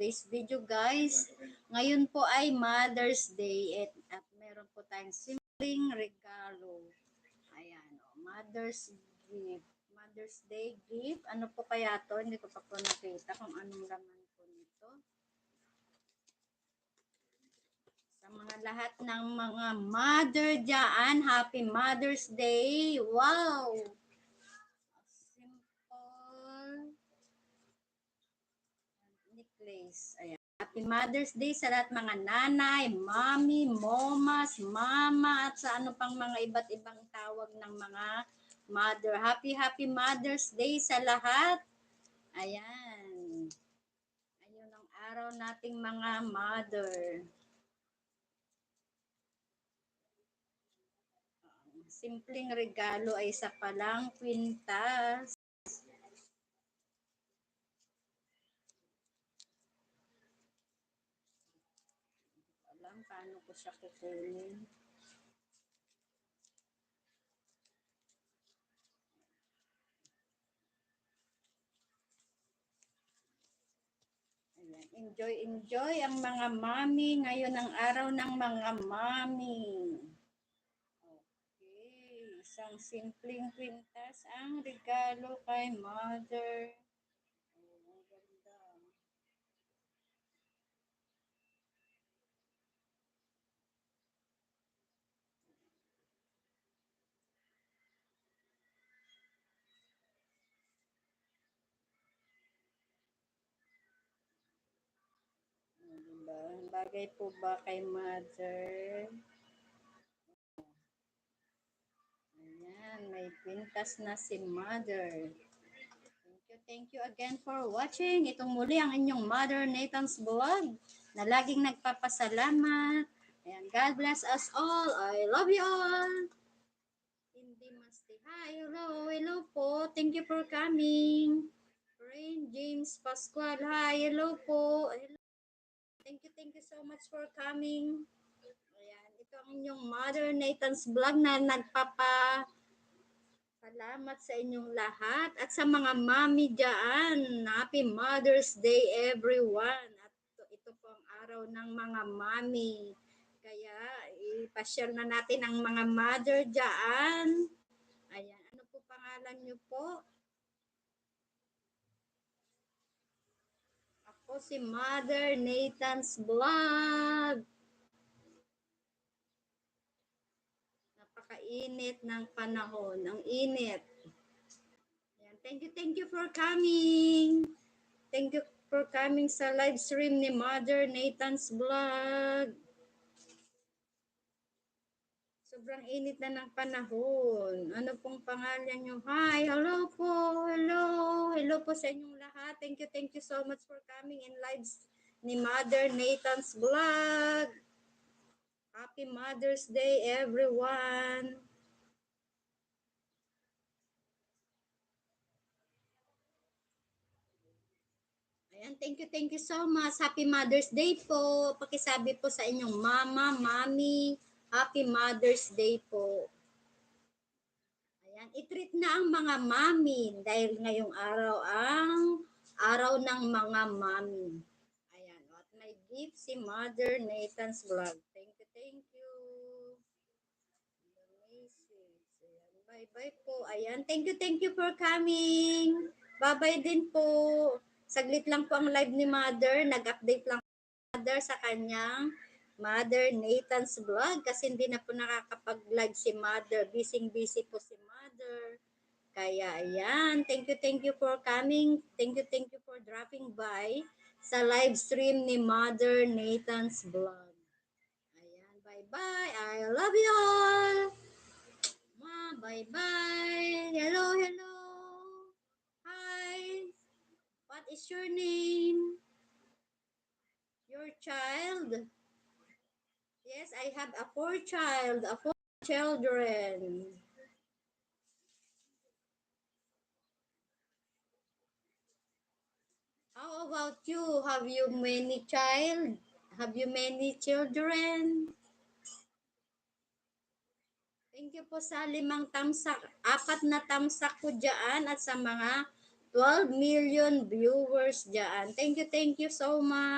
today's video guys. Ngayon po ay Mother's Day at meron po tayong simpleng regalo. Ayan, Mother's gift. Mother's Day gift. Ano po kaya to? Hindi ko pa po nakita kung anong laman po nito. Sa mga lahat ng mga mother dyan, Happy Mother's Day. Wow! Simple necklace. Ayan. Happy Mother's Day sa lahat mga nanay, mommy, momas, mama, at sa ano pang mga iba't ibang tawag ng mga mother. Happy Mother's Day sa lahat. Ayan. Ayun ang araw nating mga mother. Simpleng regalo ay isa palang kwintas. Alam paano ko siya kukunin. Ayan. Enjoy ang mga mami. Ngayon ang araw ng mga mami. Okay. Isang simpleng kwintas ang regalo kay mother. Oh, ang ganda. Diba? Bagay po ba kay mother? Ayan, may kwintas na si mother. Thank you again for watching. Itong muli ang inyong Mother Nathan's Vlog na laging nagpapasalamat. Ayan, God bless us all. I love you all. Hindi Masti. Hi, hello po. Thank you for coming. Rain James Pascual. Hi, hello po. Hello. Thank you so much for coming. Ayan, ito ang inyong Mother Nathan's Vlog na salamat sa inyong lahat at sa mga mami dyan. Happy Mother's Day everyone. At ito po ang araw ng mga mami. Kaya ipasyal na natin ang mga mother dyan. Ayan, ano po pangalan niyo po? Ako si Mother Nathan's Vlog. Napakainit ng panahon. Ang init. Ayan, thank you for coming. Thank you for coming sa live stream ni Mother Nathan's Vlog. Sobrang init na ng panahon. Ano pong pangalan nyo? Hi, hello po. Hello. Hello po sa inyong lahat. Thank you so much for coming in live ni Mother Nathan's Vlog. Happy Mother's Day, everyone. Ayan, thank you so much. Happy Mother's Day po. Pakisabi po sa inyong mama, mommy, Happy Mother's Day po. Ayan, i-treat na ang mga mami dahil ngayong araw ang araw ng mga mami. Ayan, at may gift si Mother Nathan's Vlog. Thank you. Ayan, bye-bye po. Ayan, thank you for coming. Bye-bye din po. Saglit lang po ang live ni Mother. Nag-update lang Mother sa kanyang Mother Nathan's Vlog kasi hindi na po nakakapag-live si Mother. Busy po si Mother. Kaya ayan, thank you for coming. Thank you for dropping by sa live stream ni Mother Nathan's Vlog. Ayan, bye-bye. I love you all. Bye-bye. Hello. Hi. What is your name? Your child? Yes, I have a 4 children. How about you? Have you many child? Have you many children? Thank you po sa 5 tamsak, 4 na tamsak ko dyan at sa mga 12 million viewers dyan. Thank you so much.